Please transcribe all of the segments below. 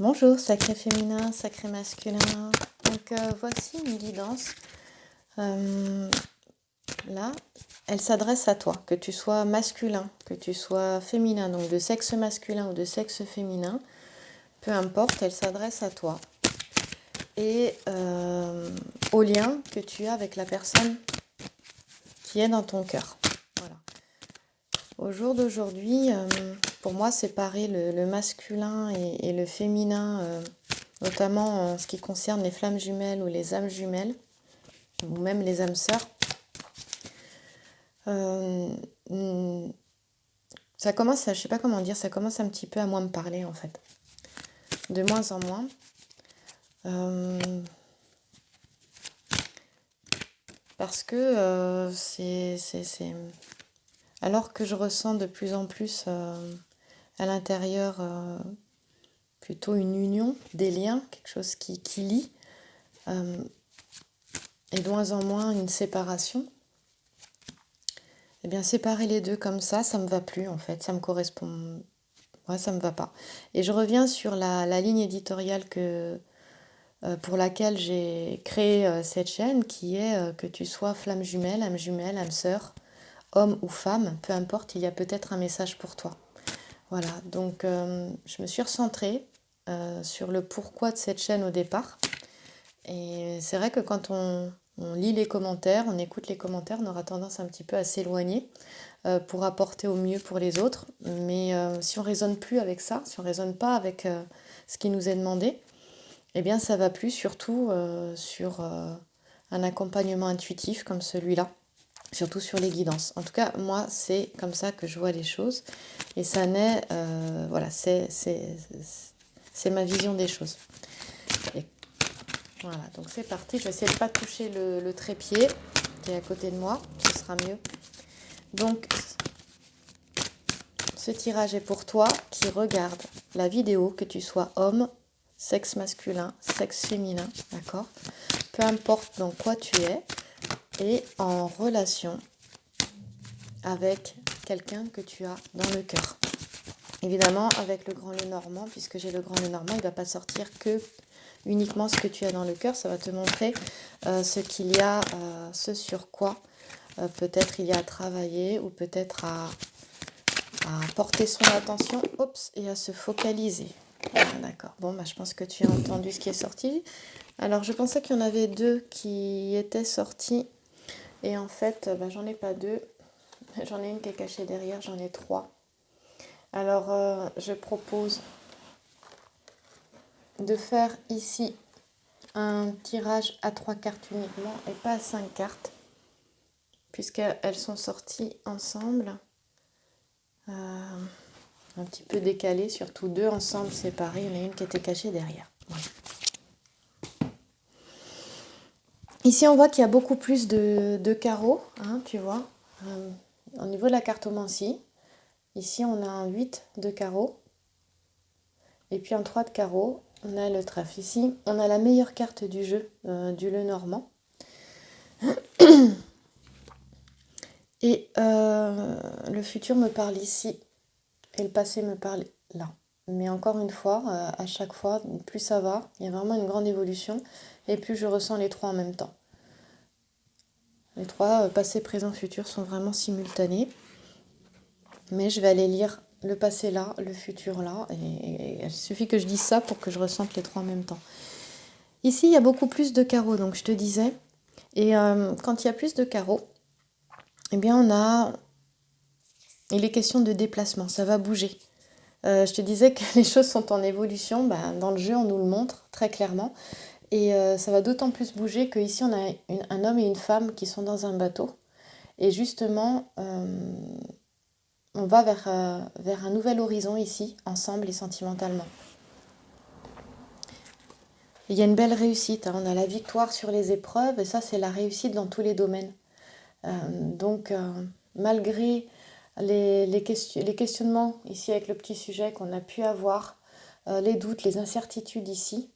Bonjour, sacré féminin, sacré masculin. Donc voici une guidance. Là, elle s'adresse à toi, que tu sois masculin, que tu sois féminin, donc de sexe masculin ou de sexe féminin, peu importe, elle s'adresse à toi. Et au lien que tu as avec la personne qui est dans ton cœur. Voilà. Au jour d'aujourd'hui, pour moi, séparer le masculin et le féminin, notamment en ce qui concerne les flammes jumelles ou les âmes jumelles, ou même les âmes sœurs, ça commence à, je sais pas comment dire, ça commence un petit peu à moins me parler en fait. De moins en moins. Parce que c'est... Alors que je ressens de plus en plus à l'intérieur plutôt une union, des liens, quelque chose qui lie, et de moins en moins une séparation, eh bien séparer les deux comme ça me va plus en fait, ça me correspond, ouais, ça me va pas. Et je reviens sur la ligne éditoriale pour laquelle j'ai créé cette chaîne, qui est que tu sois flamme jumelle, âme sœur, homme ou femme, peu importe, il y a peut-être un message pour toi. Voilà, donc je me suis recentrée sur le pourquoi de cette chaîne au départ. Et c'est vrai que quand on lit les commentaires, on écoute les commentaires, on aura tendance un petit peu à s'éloigner pour apporter au mieux pour les autres. Mais si on ne raisonne plus avec ça, si on ne raisonne pas avec ce qui nous est demandé, eh bien ça ne va plus, surtout sur un accompagnement intuitif comme celui-là, surtout sur les guidances. En tout cas, moi, c'est comme ça que je vois les choses. Et ça naît, voilà, c'est ma vision des choses. Et voilà, donc c'est parti. Je vais essayer de ne pas toucher le trépied qui est à côté de moi, ce sera mieux. Donc, ce tirage est pour toi qui regarde la vidéo, que tu sois homme, sexe masculin, sexe féminin, d'accord ? Peu importe dans quoi tu es, et en relation avec quelqu'un que tu as dans le cœur. Évidemment, avec le grand Lenormand, puisque j'ai le grand Lenormand, il ne va pas sortir que uniquement ce que tu as dans le cœur, ça va te montrer ce qu'il y a, ce sur quoi peut-être il y a à travailler ou peut-être à porter son attention, et à se focaliser. Ah, d'accord, bon, je pense que tu as entendu ce qui est sorti. Alors, je pensais qu'il y en avait deux qui étaient sortis, et en fait, j'en ai pas deux. J'en ai une qui est cachée derrière, j'en ai trois. Alors, je propose de faire ici un tirage à 3 cartes uniquement et pas à 5 cartes, puisqu'elles sont sorties ensemble, un petit peu décalées, surtout deux ensemble séparées. Il y en a une qui était cachée derrière. Voilà. Ici, on voit qu'il y a beaucoup plus de carreaux, hein, tu vois, au niveau de la cartomancie. Ici, on a un 8 de carreaux. Et puis un 3 de carreaux, on a le trèfle. Ici, on a la meilleure carte du jeu, du Lenormand. Et le futur me parle ici, et le passé me parle là. Mais encore une fois, à chaque fois, plus ça va, il y a vraiment une grande évolution, et plus je ressens les trois en même temps. Les trois, passé, présent, futur, sont vraiment simultanés. Mais je vais aller lire le passé là, le futur là, et il suffit que je dise ça pour que je ressente les trois en même temps. Ici, il y a beaucoup plus de carreaux, donc je te disais. Et quand il y a plus de carreaux, eh bien il est question de déplacement, ça va bouger. Je te disais que les choses sont en évolution, dans le jeu on nous le montre très clairement. Et ça va d'autant plus bouger qu'ici on a un homme et une femme qui sont dans un bateau. Et justement, on va vers un nouvel horizon ici, ensemble et sentimentalement. Il y a une belle réussite, hein. On a la victoire sur les épreuves, et ça c'est la réussite dans tous les domaines. Donc malgré les questionnements ici avec le petit sujet qu'on a pu avoir, les doutes, les incertitudes ici,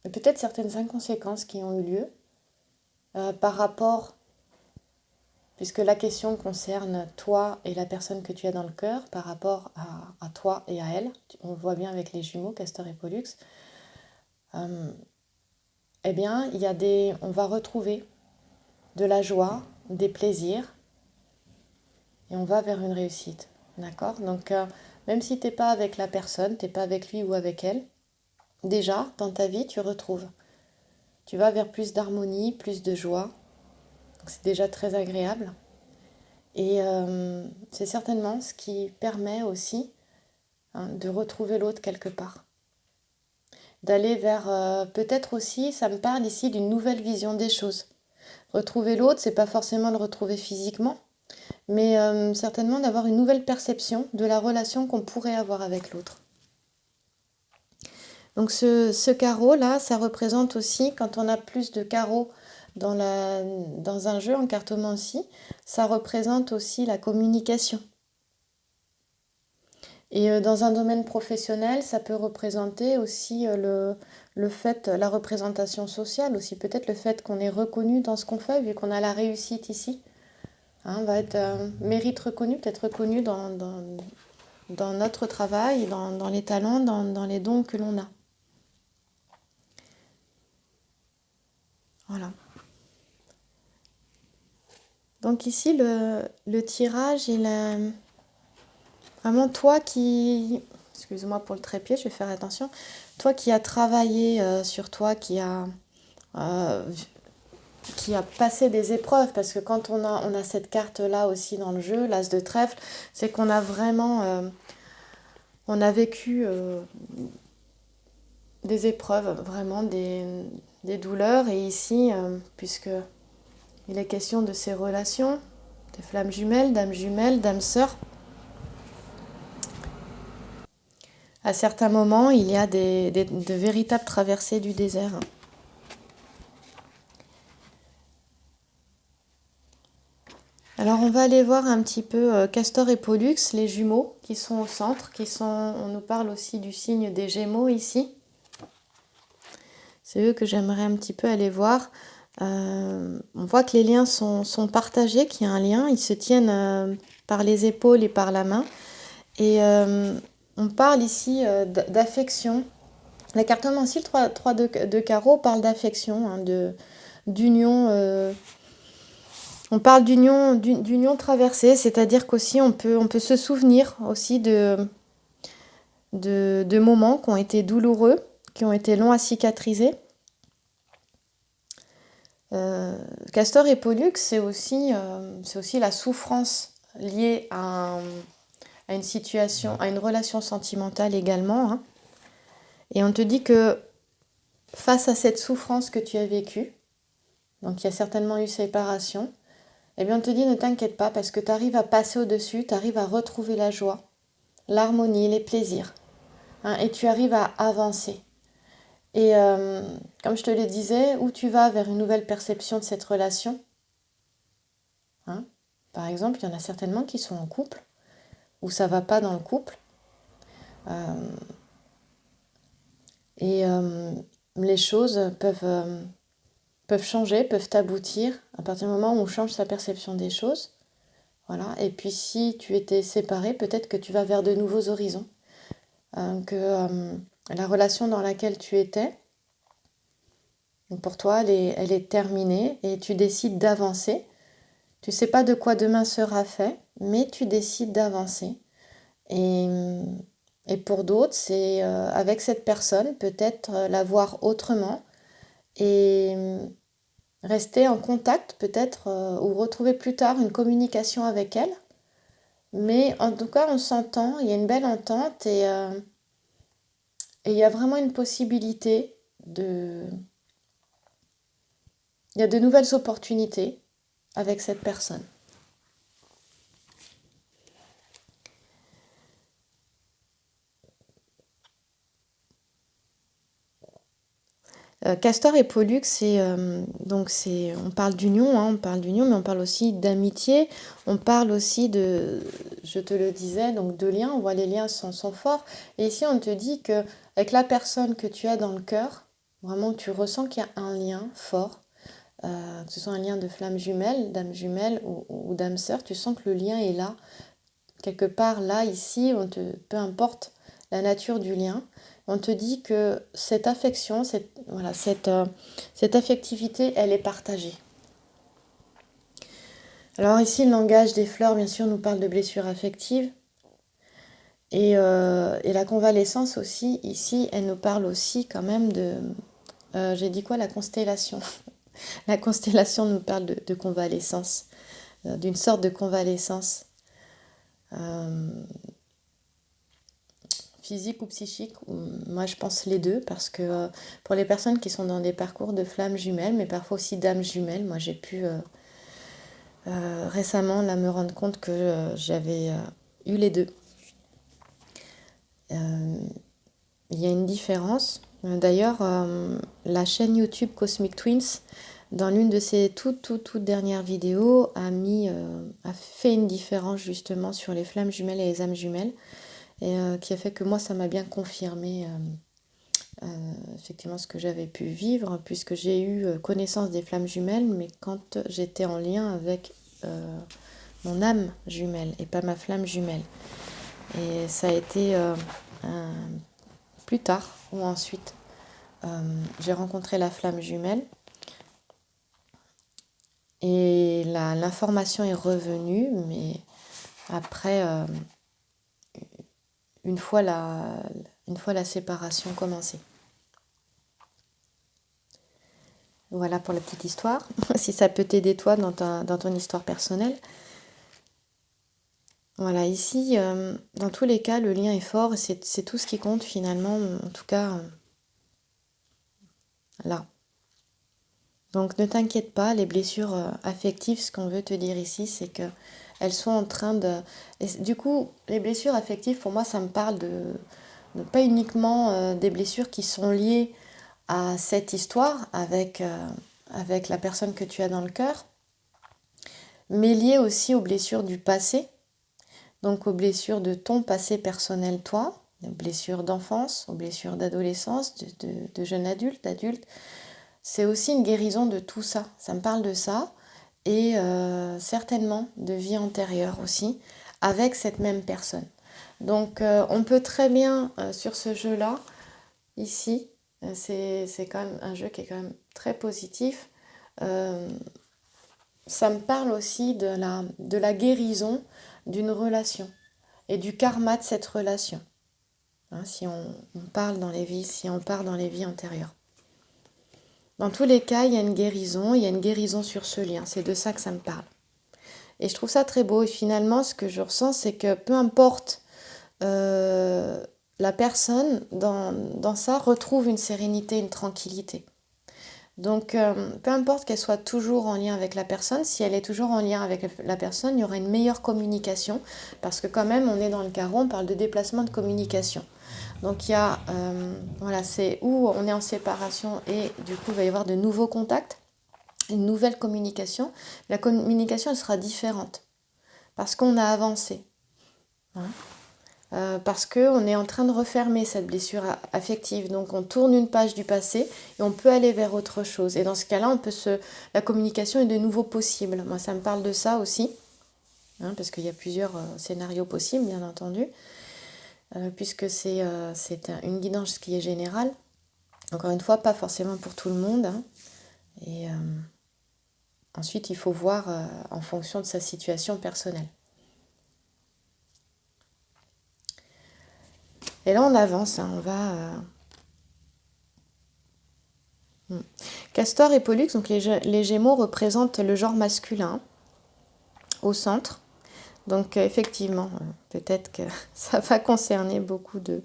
et peut-être certaines inconséquences qui ont eu lieu par rapport puisque la question concerne toi et la personne que tu as dans le cœur par rapport à toi et à elle. On le voit bien avec les jumeaux, Castor et Pollux. Eh bien, on va retrouver de la joie, des plaisirs, et on va vers une réussite. D'accord? Donc, même si tu n'es pas avec la personne, tu n'es pas avec lui ou avec elle, déjà, dans ta vie, tu retrouves. Tu vas vers plus d'harmonie, plus de joie. Donc, c'est déjà très agréable. Et c'est certainement ce qui permet aussi de retrouver l'autre quelque part. D'aller vers, peut-être aussi, ça me parle ici d'une nouvelle vision des choses. Retrouver l'autre, c'est pas forcément le retrouver physiquement, mais certainement d'avoir une nouvelle perception de la relation qu'on pourrait avoir avec l'autre. Donc ce carreau-là, ça représente aussi, quand on a plus de carreaux dans un jeu en cartomancie, ça représente aussi la communication. Et dans un domaine professionnel, ça peut représenter aussi le fait, la représentation sociale aussi, peut-être le fait qu'on est reconnu dans ce qu'on fait, vu qu'on a la réussite ici. On va être mérite reconnu, peut-être reconnu dans notre travail, dans les talents, dans les dons que l'on a. Voilà. Donc ici, le tirage, il est vraiment toi qui... Excuse-moi pour le trépied, je vais faire attention. Toi qui as travaillé sur toi, qui a passé des épreuves, parce que quand on a cette carte-là aussi dans le jeu, l'as de trèfle, c'est qu'on a vraiment... on a vécu des épreuves, vraiment des douleurs. Et ici, puisque il est question de ces relations, de flammes jumelles, d'âmes sœurs, à certains moments, il y a de véritables traversées du désert. Alors on va aller voir un petit peu Castor et Pollux, les jumeaux qui sont au centre, on nous parle aussi du signe des Gémeaux ici. C'est eux que j'aimerais un petit peu aller voir. On voit que les liens sont partagés, qu'il y a un lien, ils se tiennent par les épaules et par la main. Et on parle ici d'affection. La cartomancie, le 3 de carreau, parle d'affection, d'union. On parle d'union traversée, c'est-à-dire qu'aussi on peut se souvenir aussi de moments qui ont été douloureux, qui ont été longs à cicatriser. Castor et Pollux, c'est aussi la souffrance liée à une situation, à une relation sentimentale également. Hein. Et on te dit que face à cette souffrance que tu as vécue, donc il y a certainement eu séparation, eh bien on te dit ne t'inquiète pas parce que tu arrives à passer au-dessus, tu arrives à retrouver la joie, l'harmonie, les plaisirs, hein, et tu arrives à avancer. Et comme je te le disais, où tu vas vers une nouvelle perception de cette relation, hein, par exemple, il y en a certainement qui sont en couple, où ça ne va pas dans le couple, et les choses peuvent changer, peuvent aboutir à partir du moment où on change sa perception des choses. Voilà. Et puis si tu étais séparé, peut-être que tu vas vers de nouveaux horizons, que la relation dans laquelle tu étais, pour toi, elle est terminée et tu décides d'avancer. Tu ne sais pas de quoi demain sera fait, mais tu décides d'avancer. Et pour d'autres, c'est avec cette personne, peut-être la voir autrement et rester en contact, peut-être, ou retrouver plus tard une communication avec elle. Mais en tout cas, on s'entend, il y a une belle entente et il y a vraiment une possibilité il y a de nouvelles opportunités avec cette personne. Castor et Pollux, on parle d'union, hein, mais on parle aussi d'amitié, on parle aussi je te le disais, donc de liens, on voit les liens sont forts. Et ici, on te dit que avec la personne que tu as dans le cœur, vraiment, tu ressens qu'il y a un lien fort. que ce soit un lien de flamme jumelle, d'âme jumelle ou d'âme sœur, tu sens que le lien est là, quelque part là, ici, peu importe la nature du lien, on te dit que cette affection, cette affectivité, elle est partagée. Alors ici, le langage des fleurs, bien sûr, nous parle de blessures affectives. Et la convalescence aussi, ici, elle nous parle aussi quand même de... j'ai dit quoi? La constellation. La constellation nous parle de convalescence, d'une sorte de convalescence physique ou psychique. Moi, je pense les deux, parce que pour les personnes qui sont dans des parcours de flammes jumelles, mais parfois aussi d'âmes jumelles, moi j'ai pu récemment là, me rendre compte que j'avais eu les deux. Il y a une différence. D'ailleurs, la chaîne YouTube Cosmic Twins, dans l'une de ses toutes dernières vidéos, a fait une différence justement sur les flammes jumelles et les âmes jumelles, et qui a fait que moi, ça m'a bien confirmé effectivement ce que j'avais pu vivre, puisque j'ai eu connaissance des flammes jumelles, mais quand j'étais en lien avec mon âme jumelle et pas ma flamme jumelle. Et ça a été plus tard, ou ensuite, j'ai rencontré la flamme jumelle et l'information est revenue, mais après, une fois la séparation commencée. Voilà pour la petite histoire, si ça peut t'aider toi dans ton histoire personnelle. Voilà, ici, dans tous les cas, le lien est fort, et c'est tout ce qui compte finalement, en tout cas, là. Donc ne t'inquiète pas, les blessures affectives, ce qu'on veut te dire ici, c'est que elles sont en train de... Et du coup, les blessures affectives, pour moi, ça me parle de pas uniquement des blessures qui sont liées à cette histoire avec la personne que tu as dans le cœur, mais liées aussi aux blessures du passé, donc aux blessures de ton passé personnel, toi, aux blessures d'enfance, aux blessures d'adolescence, de jeune adulte, d'adulte. C'est aussi une guérison de tout ça. Ça me parle de ça, et certainement de vie antérieure aussi, avec cette même personne. Donc on peut très bien, sur ce jeu-là, ici, c'est quand même un jeu qui est quand même très positif. Ça me parle aussi de la guérison d'une relation et du karma de cette relation. Hein, si on parle dans les vies, si on part dans les vies antérieures. Dans tous les cas, il y a une guérison sur ce lien. C'est de ça que ça me parle. Et je trouve ça très beau. Et finalement, ce que je ressens, c'est que peu importe la personne, dans ça, retrouve une sérénité, une tranquillité. Donc, peu importe qu'elle soit toujours en lien avec la personne, si elle est toujours en lien avec la personne, il y aura une meilleure communication, parce que quand même, on est dans le carreau, on parle de déplacement de communication. Donc, il y a, voilà, c'est où on est en séparation, et du coup, il va y avoir de nouveaux contacts, une nouvelle communication. La communication, elle sera différente, parce qu'on a avancé. Hein. Parce qu'on est en train de refermer cette blessure affective. Donc on tourne une page du passé et on peut aller vers autre chose. Et dans ce cas-là, la communication est de nouveau possible. Moi, ça me parle de ça aussi, hein, parce qu'il y a plusieurs scénarios possibles, bien entendu, puisque c'est une guidance qui est générale. Encore une fois, pas forcément pour tout le monde. Hein. Et ensuite, il faut voir en fonction de sa situation personnelle. Et là, on avance, hein, on va... Castor et Pollux, donc les Gémeaux représentent le genre masculin au centre. Donc effectivement, peut-être que ça va concerner beaucoup de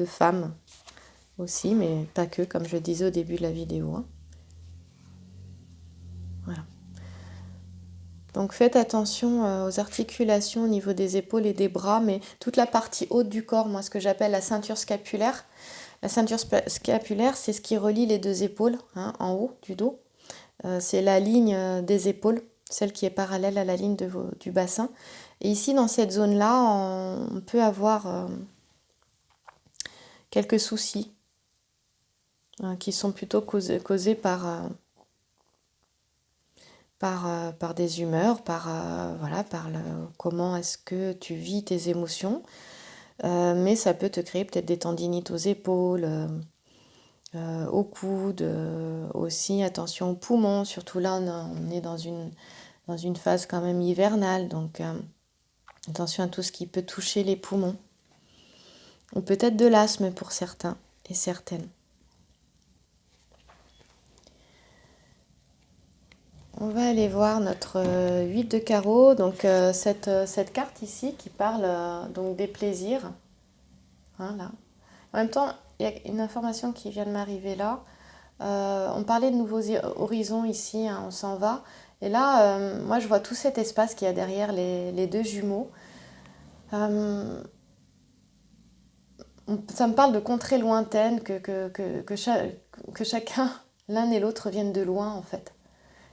femmes aussi, mais pas que, comme je disais au début de la vidéo. Hein. Voilà. Donc faites attention aux articulations au niveau des épaules et des bras, mais toute la partie haute du corps, moi ce que j'appelle la ceinture scapulaire. La ceinture scapulaire, c'est ce qui relie les deux épaules, hein, en haut du dos. C'est la ligne des épaules, celle qui est parallèle à la ligne du bassin. Et ici, dans cette zone-là, on peut avoir quelques soucis qui sont plutôt causés par par des humeurs, voilà, comment est-ce que tu vis tes émotions. Mais ça peut te créer peut-être des tendinites aux épaules, au coude, aussi attention aux poumons, surtout là on est dans une phase quand même hivernale, donc attention à tout ce qui peut toucher les poumons. Ou peut-être de l'asthme pour certains et certaines. On va aller voir notre 8 de carreau, donc cette carte ici qui parle donc des plaisirs. Hein, là. En même temps, il y a une information qui vient de m'arriver là. On parlait de nouveaux horizons ici, hein, on s'en va. Et là, moi je vois tout cet espace qu'il y a derrière les deux jumeaux. Ça me parle de contrées lointaines, que chacun, l'un et l'autre, viennent de loin en fait.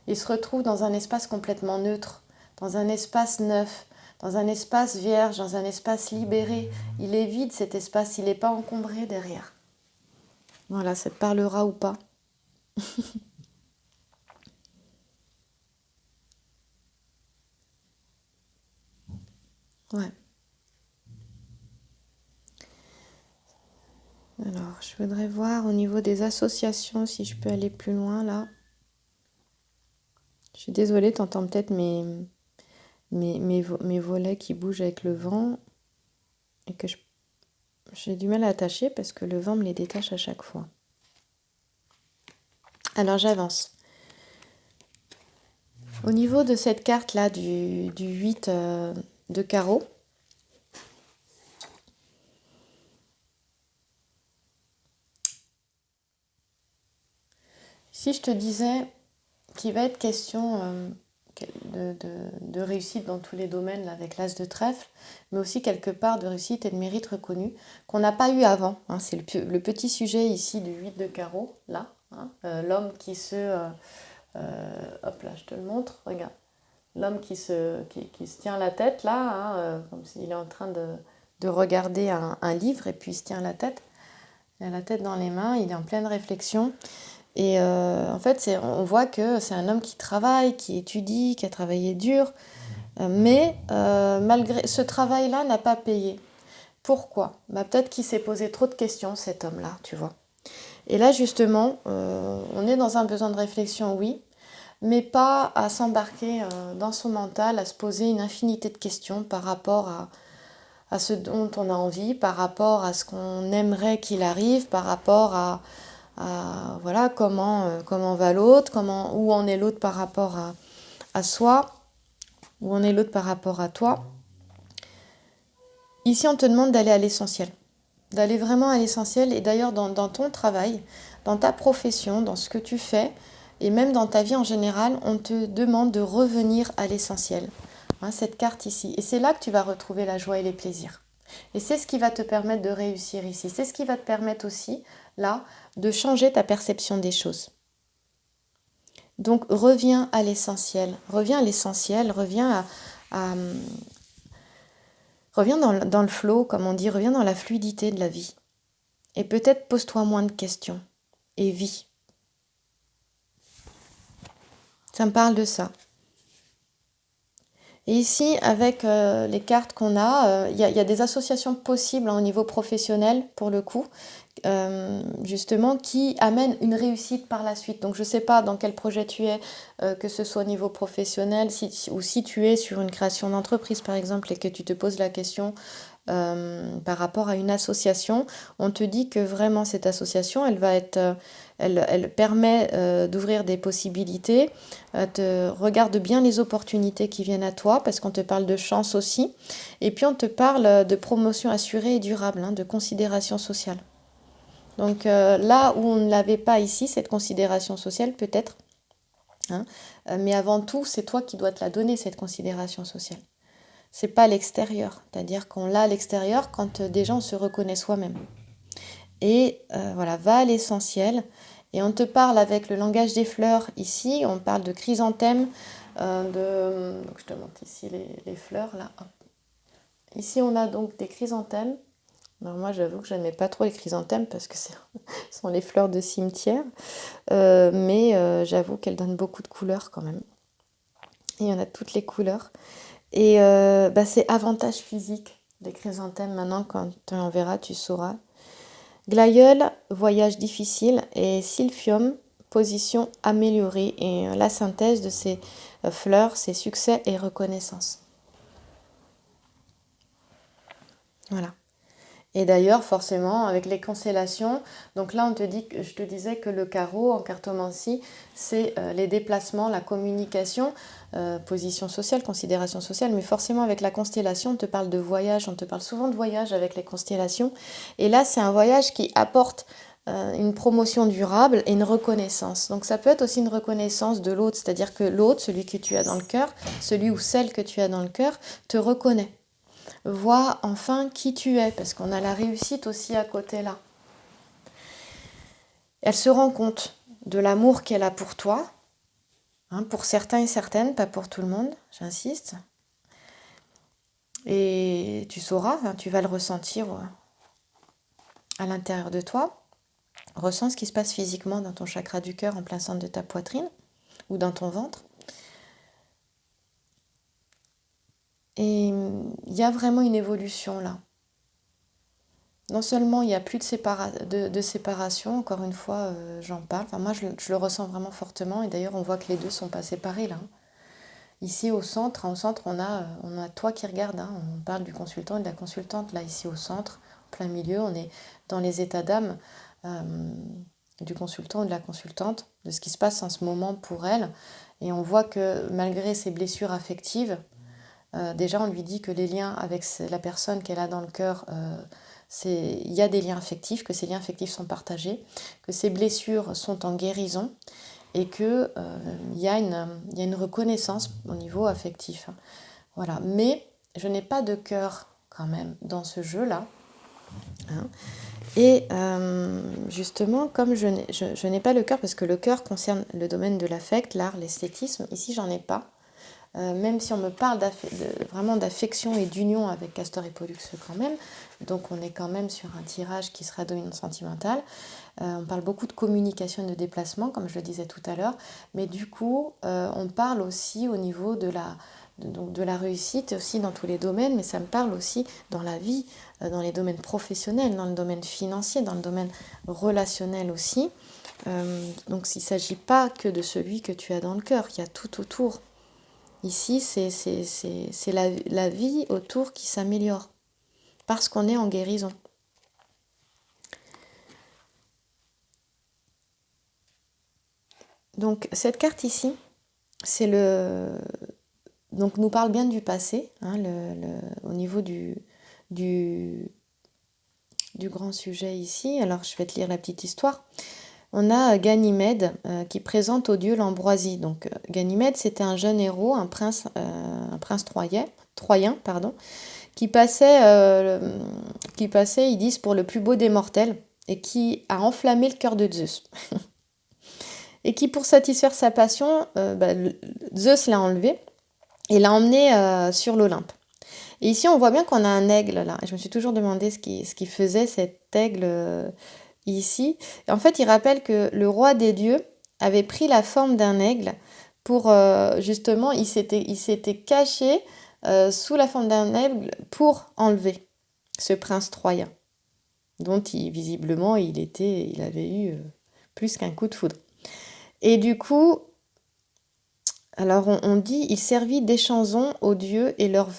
Ils se retrouvent dans un espace complètement neutre, dans un espace neuf, dans un espace vierge, dans un espace libéré. Il est vide cet espace, il n'est pas encombré derrière. Voilà, ça te parlera ou pas. Ouais. Alors, je voudrais voir au niveau des associations si je peux aller plus loin là. Je suis désolée, t'entends peut-être mes volets qui bougent avec le vent et que j'ai du mal à attacher parce que le vent me les détache à chaque fois. Alors j'avance. Au niveau de cette carte là du 8 de carreau, si je te disais qu'il va être question de réussite dans tous les domaines là, avec l'as de trèfle, mais aussi quelque part de réussite et de mérite reconnu qu'on n'a pas eu avant. Hein, c'est le petit sujet ici du 8 de carreau, là. Hein, l'homme qui hop là, je te le montre, regarde. L'homme qui se tient la tête là, hein, comme s'il est en train de regarder un livre et puis il se tient la tête. Il a la tête dans les mains, il est en pleine réflexion. Et en fait, on voit que c'est un homme qui travaille, qui étudie, qui a travaillé dur, mais malgré ce travail-là n'a pas payé. Pourquoi ? Peut-être qu'il s'est posé trop de questions, cet homme-là, tu vois. Et là, justement, on est dans un besoin de réflexion, oui, mais pas à s'embarquer dans son mental, à se poser une infinité de questions par rapport à ce dont on a envie, par rapport à ce qu'on aimerait qu'il arrive, par rapport à voilà, comment va l'autre, où en est l'autre par rapport à soi, où en est l'autre par rapport à toi. Ici, on te demande d'aller à l'essentiel, d'aller vraiment à l'essentiel. Et d'ailleurs, dans ton travail, dans ta profession, dans ce que tu fais, et même dans ta vie en général, on te demande de revenir à l'essentiel. Hein, cette carte ici. Et c'est là que tu vas retrouver la joie et les plaisirs. Et c'est ce qui va te permettre de réussir ici. C'est ce qui va te permettre aussi, là, de changer ta perception des choses. Donc reviens à l'essentiel. Reviens dans le flow, comme on dit, reviens dans la fluidité de la vie. Et peut-être pose-toi moins de questions. Et vis. Ça me parle de ça. Et ici, avec les cartes qu'on a, il y a des associations possibles au niveau professionnel, pour le coup, justement, qui amènent une réussite par la suite. Donc, je ne sais pas dans quel projet tu es, que ce soit au niveau professionnel, ou si tu es sur une création d'entreprise, par exemple, et que tu te poses la question par rapport à une association, on te dit que vraiment cette association, elle permet d'ouvrir des possibilités, regarde bien les opportunités qui viennent à toi, parce qu'on te parle de chance aussi, et puis on te parle de promotion assurée et durable, hein, de considération sociale. Donc là où on ne l'avait pas ici, cette considération sociale peut-être, hein, mais avant tout, c'est toi qui dois te la donner, cette considération sociale. C'est pas l'extérieur, c'est-à-dire qu'on l'a à l'extérieur quand déjà on se reconnaît soi-même. Et voilà, va à l'essentiel. Et on te parle avec le langage des fleurs ici, on parle de chrysanthème, donc je te montre ici les fleurs là. Ici on a donc des chrysanthèmes. Alors moi j'avoue que je n'aimais pas trop les chrysanthèmes parce que ce sont les fleurs de cimetière, mais j'avoue qu'elles donnent beaucoup de couleurs quand même. Il y en a toutes les couleurs. Et c'est avantage physique, les chrysanthèmes. Maintenant, quand tu en verras, tu sauras. Glaïeul, voyage difficile. Et Sylphium, position améliorée. Et la synthèse de ces fleurs, c'est succès et reconnaissance. Voilà. Et d'ailleurs, forcément, avec les constellations, donc là, je te disais que le carreau en cartomancie, c'est les déplacements, la communication, position sociale, considération sociale, mais forcément avec la constellation, on te parle de voyage, on te parle souvent de voyage avec les constellations. Et là, c'est un voyage qui apporte une promotion durable et une reconnaissance. Donc ça peut être aussi une reconnaissance de l'autre, c'est-à-dire que l'autre, celui que tu as dans le cœur, celui ou celle que tu as dans le cœur, te reconnaît. Vois enfin qui tu es, parce qu'on a la réussite aussi à côté là. Elle se rend compte de l'amour qu'elle a pour toi, pour certains et certaines, pas pour tout le monde, j'insiste. Et tu sauras, tu vas le ressentir à l'intérieur de toi. Ressens ce qui se passe physiquement dans ton chakra du cœur en plein centre de ta poitrine ou dans ton ventre. Et il y a vraiment une évolution là. Non seulement il n'y a plus de séparation, encore une fois, j'en parle. Enfin, moi, je le ressens vraiment fortement. Et d'ailleurs, on voit que les deux ne sont pas séparés là. Ici, au centre, on a toi qui regarde. On parle du consultant et de la consultante. Là, ici, au centre, en plein milieu, on est dans les états d'âme du consultant ou de la consultante, de ce qui se passe en ce moment pour elle. Et on voit que malgré ses blessures affectives, déjà, on lui dit que les liens avec la personne qu'elle a dans le cœur, il y a des liens affectifs, que ces liens affectifs sont partagés, que ces blessures sont en guérison et qu'il y a une reconnaissance au niveau affectif. Voilà. Mais je n'ai pas de cœur quand même dans ce jeu-là. Et justement, comme je n'ai pas le cœur, parce que le cœur concerne le domaine de l'affect, l'art, l'esthétisme, ici j'en ai pas. Même si on me parle vraiment d'affection et d'union avec Castor et Pollux quand même, donc on est quand même sur un tirage qui sera dominant sentimental. On parle beaucoup de communication et de déplacement, comme je le disais tout à l'heure, mais du coup, on parle aussi au niveau de la réussite, aussi dans tous les domaines, mais ça me parle aussi dans la vie, dans les domaines professionnels, dans le domaine financier, dans le domaine relationnel aussi. Donc il ne s'agit pas que de celui que tu as dans le cœur, il y a tout autour. Ici, c'est la vie autour qui s'améliore parce qu'on est en guérison. Donc cette carte ici, donc nous parle bien du passé, au niveau du grand sujet ici. Alors je vais te lire la petite histoire. On a Ganymède qui présente aux dieux l'ambroisie. Donc Ganymède, c'était un jeune héros, un prince troyen, qui passait, ils disent, pour le plus beau des mortels, et qui a enflammé le cœur de Zeus. Et qui, pour satisfaire sa passion, Zeus l'a enlevé et l'a emmené sur l'Olympe. Et ici, on voit bien qu'on a un aigle là. Je me suis toujours demandé ce qui faisait cet aigle ici. Et en fait, il rappelle que le roi des dieux avait pris la forme d'un aigle pour justement, il s'était caché sous la forme d'un aigle pour enlever ce prince troyen, dont visiblement il avait eu plus qu'un coup de foudre. Et du coup, alors on dit, il servit d'échanson aux dieux et leur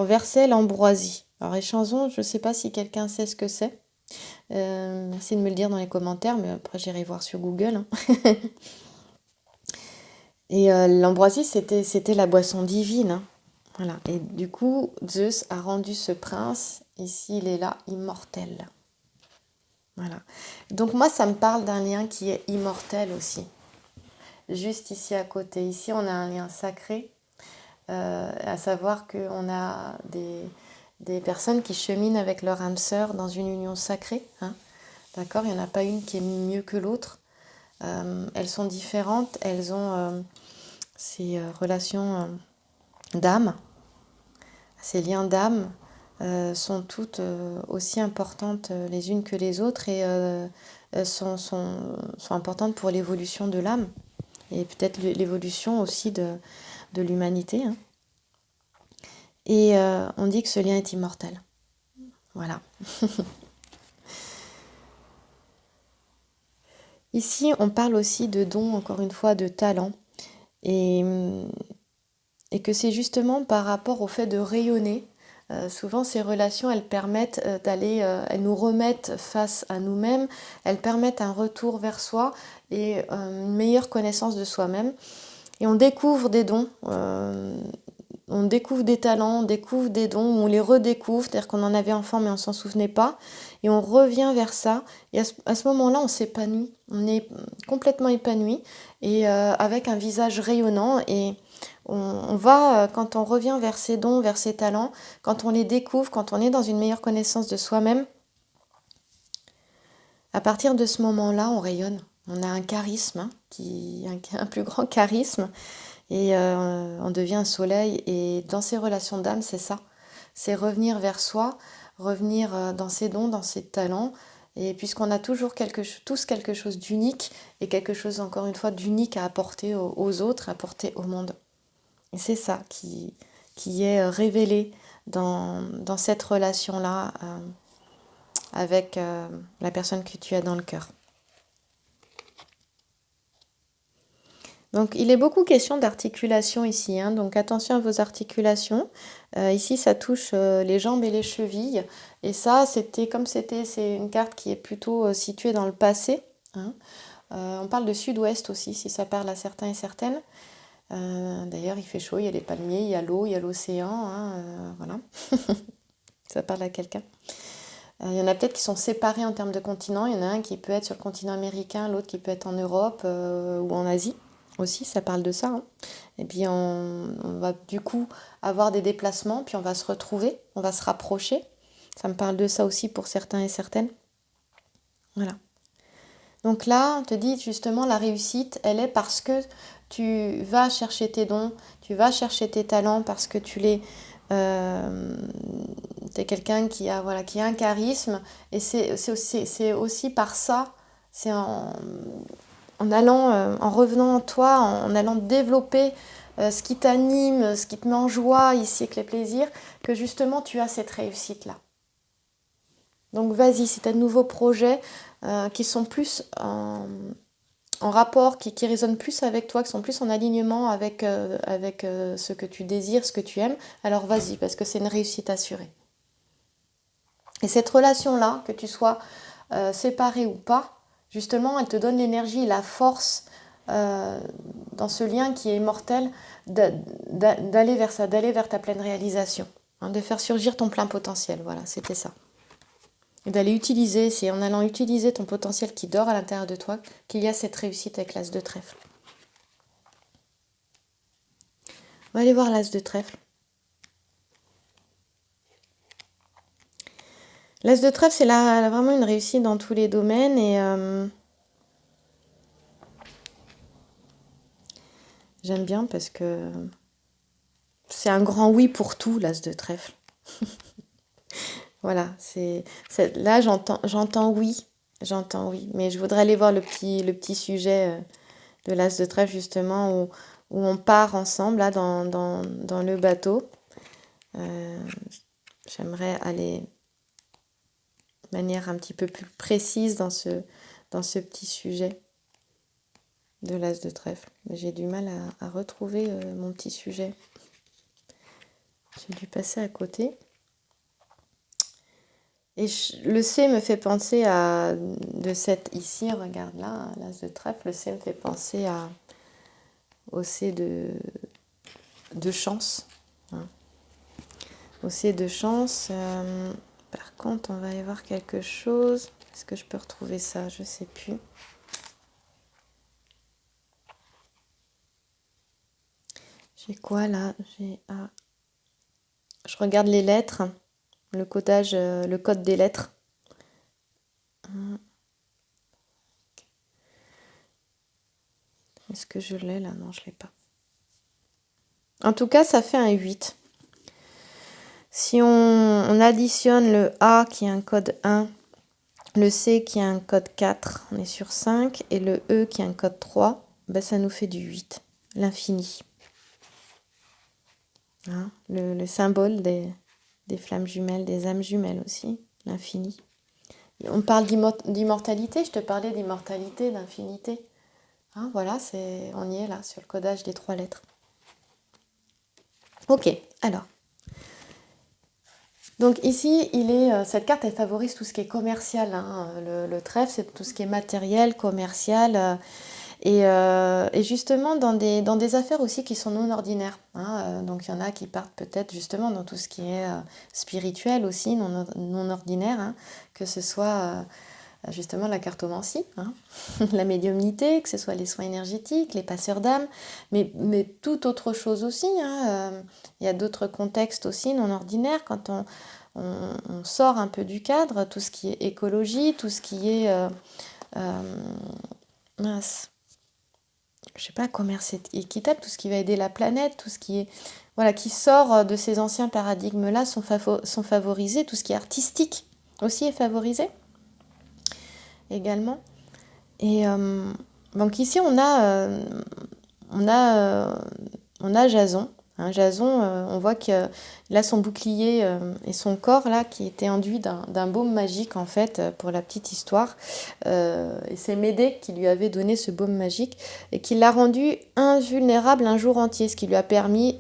versait l'ambroisie. Alors échanson, je ne sais pas si quelqu'un sait ce que c'est. Merci de me le dire dans les commentaires, mais après j'irai voir sur Google. Et l'ambroisie, c'était la boisson divine. Voilà. Et du coup, Zeus a rendu ce prince, ici il est là, immortel. Voilà. Donc moi, ça me parle d'un lien qui est immortel aussi. Juste ici à côté. Ici, on a un lien sacré, à savoir qu'on a des personnes qui cheminent avec leur âme sœur dans une union sacrée. D'accord ? Il n'y en a pas une qui est mieux que l'autre. Elles sont différentes, elles ont ces relations d'âme. Ces liens d'âme sont toutes aussi importantes les unes que les autres et sont importantes pour l'évolution de l'âme et peut-être l'évolution aussi de l'humanité, hein. Et on dit que ce lien est immortel. Voilà. Ici, on parle aussi de dons, encore une fois, de talents. Et, et que c'est justement par rapport au fait de rayonner. Souvent, ces relations, elles permettent elles nous remettent face à nous-mêmes, elles permettent un retour vers soi et une meilleure connaissance de soi-même. Et on découvre des dons, on découvre des talents, on découvre des dons, on les redécouvre, c'est-à-dire qu'on en avait enfant mais on s'en souvenait pas, et on revient vers ça, et à ce moment-là on s'épanouit, on est complètement épanoui, et avec un visage rayonnant, et on va, quand on revient vers ses dons, vers ses talents, quand on les découvre, quand on est dans une meilleure connaissance de soi-même, à partir de ce moment-là on rayonne, on a un charisme, hein, un plus grand charisme, et on devient un soleil. Et dans ces relations d'âme, c'est ça. C'est revenir vers soi, revenir dans ses dons, dans ses talents. Et puisqu'on a toujours tous quelque chose d'unique et quelque chose, encore une fois, d'unique à apporter aux autres, à apporter au monde. Et c'est ça qui est révélé dans cette relation-là avec la personne que tu as dans le cœur. Donc il est beaucoup question d'articulation ici, hein, donc attention à vos articulations. Ici ça touche les jambes et les chevilles. Et ça c'est une carte qui est plutôt située dans le passé, hein. On parle de sud-ouest aussi, si ça parle à certains et certaines. D'ailleurs il fait chaud, il y a les palmiers, il y a l'eau, il y a l'océan, hein, voilà. Ça parle à quelqu'un. Il y en a peut-être qui sont séparés en termes de continent. Il y en a un qui peut être sur le continent américain, l'autre qui peut être en Europe ou en Asie. Aussi, ça parle de ça, hein. Et puis on va du coup avoir des déplacements, puis on va se retrouver, on va se rapprocher. Ça me parle de ça aussi pour certains et certaines. Voilà. Donc là, on te dit justement la réussite, elle est parce que tu vas chercher tes dons, tu vas chercher tes talents, parce que t'es quelqu'un qui a un charisme, et c'est aussi par ça, c'est en allant, en revenant en toi, en allant développer ce qui t'anime, ce qui te met en joie ici avec les plaisirs, que justement tu as cette réussite-là. Donc vas-y, si tu as de nouveaux projets qui sont plus en rapport, qui résonnent plus avec toi, qui sont plus en alignement avec ce que tu désires, ce que tu aimes, alors vas-y, parce que c'est une réussite assurée. Et cette relation-là, que tu sois séparé ou pas, justement, elle te donne l'énergie et la force dans ce lien qui est immortel d'aller vers ça, d'aller vers ta pleine réalisation, hein, de faire surgir ton plein potentiel. Voilà, c'était ça. Et d'aller utiliser, c'est en allant utiliser ton potentiel qui dort à l'intérieur de toi qu'il y a cette réussite avec l'as de trèfle. On va aller voir l'as de trèfle. L'as de trèfle, c'est vraiment une réussite dans tous les domaines, et j'aime bien parce que c'est un grand oui pour tout, l'as de trèfle. Voilà, là j'entends oui, mais je voudrais aller voir le petit sujet de l'as de trèfle justement où on part ensemble là dans le bateau. J'aimerais aller de manière un petit peu plus précise dans ce petit sujet de l'as de trèfle. Mais j'ai du mal à retrouver mon petit sujet. J'ai dû passer à côté. Et le C me fait penser de cette ici, regarde là, l'as de trèfle, le C me fait penser au C de chance, hein. Au C de chance, par contre, on va y voir quelque chose. Est-ce que je peux retrouver ça? Je ne sais plus. J'ai quoi là? Je regarde les lettres, le codage, le code des lettres. Est-ce que je l'ai là? Non, je ne l'ai pas. En tout cas, ça fait un 8. Si on additionne le A qui est un code 1, le C qui est un code 4, on est sur 5, et le E qui est un code 3, ben ça nous fait du 8, l'infini. hein, le symbole des flammes jumelles, des âmes jumelles aussi, l'infini. On parle d'immortalité, je te parlais d'immortalité, d'infinité. Hein, voilà, on y est là, sur le codage des 3 lettres. Ok, alors. Donc ici, cette carte, elle favorise tout ce qui est commercial. Hein. Le trèfle, c'est tout ce qui est matériel, commercial. Et justement, dans des affaires aussi qui sont non ordinaires. Hein. Donc il y en a qui partent peut-être justement dans tout ce qui est spirituel aussi, non ordinaire. Hein. Que ce soit justement la cartomancie, hein. La médiumnité, que ce soit les soins énergétiques, les passeurs d'âme, mais toute autre chose aussi. Hein. Il y a d'autres contextes aussi non ordinaires quand on sort un peu du cadre, tout ce qui est écologie, tout ce qui est mince, je sais pas, commerce équitable, tout ce qui va aider la planète, tout ce qui est voilà, qui sort de ces anciens paradigmes-là sont favorisés, tout ce qui est artistique aussi est favorisé également. Et donc ici on a Jason. Hein, Jason, on voit qu'il a son bouclier et son corps là qui était enduit d'un baume magique en fait pour la petite histoire. Et c'est Médée qui lui avait donné ce baume magique et qui l'a rendu invulnérable un jour entier, ce qui lui a permis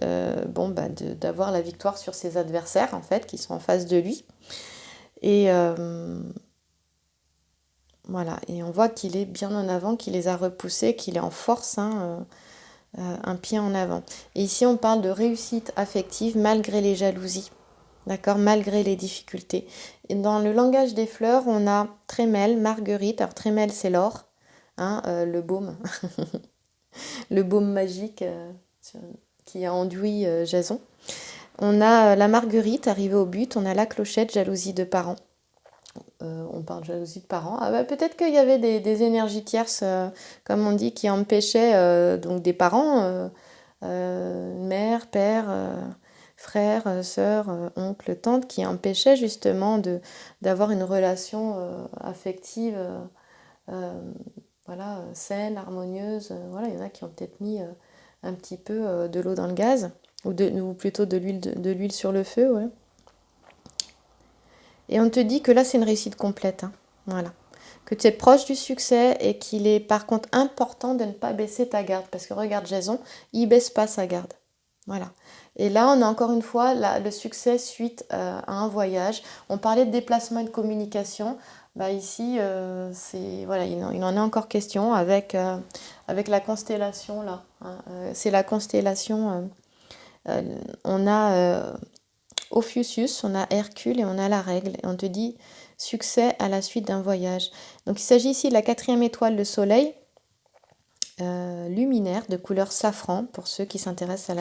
d'avoir la victoire sur ses adversaires en fait qui sont en face de lui. Et voilà, et on voit qu'il est bien en avant, qu'il les a repoussés, qu'il est en force, hein, un pied en avant. Et ici, on parle de réussite affective malgré les jalousies, d'accord, malgré les difficultés. Et dans le langage des fleurs, on a trémel, marguerite. Alors trémel, c'est l'or, hein, le baume, le baume magique qui a enduit Jason. On a la marguerite, arrivée au but. On a la clochette, jalousie de parents. On parle de jalousie de parents. Ah bah, peut-être qu'il y avait des énergies tierces, comme on dit, qui empêchaient donc des parents, mère, père, frère, sœur, oncle, tante, qui empêchaient justement d'avoir une relation affective voilà, saine, harmonieuse. Voilà, il y en a qui ont peut-être mis un petit peu de l'eau dans le gaz, ou plutôt de l'huile sur le feu. Ouais. Et on te dit que là, c'est une réussite complète. Hein. Voilà. Que tu es proche du succès et qu'il est par contre important de ne pas baisser ta garde. Parce que regarde Jason, il baisse pas sa garde. Voilà. Et là, on a encore une fois le succès suite à un voyage. On parlait de déplacement et de communication. Bah ici, voilà, il en est encore question avec la constellation là. Hein. C'est la constellation. On a Ophiuchus, on a Hercule et on a la règle. Et on te dit succès à la suite d'un voyage. Donc il s'agit ici de la 4e étoile, le soleil, luminaire de couleur safran pour ceux qui s'intéressent à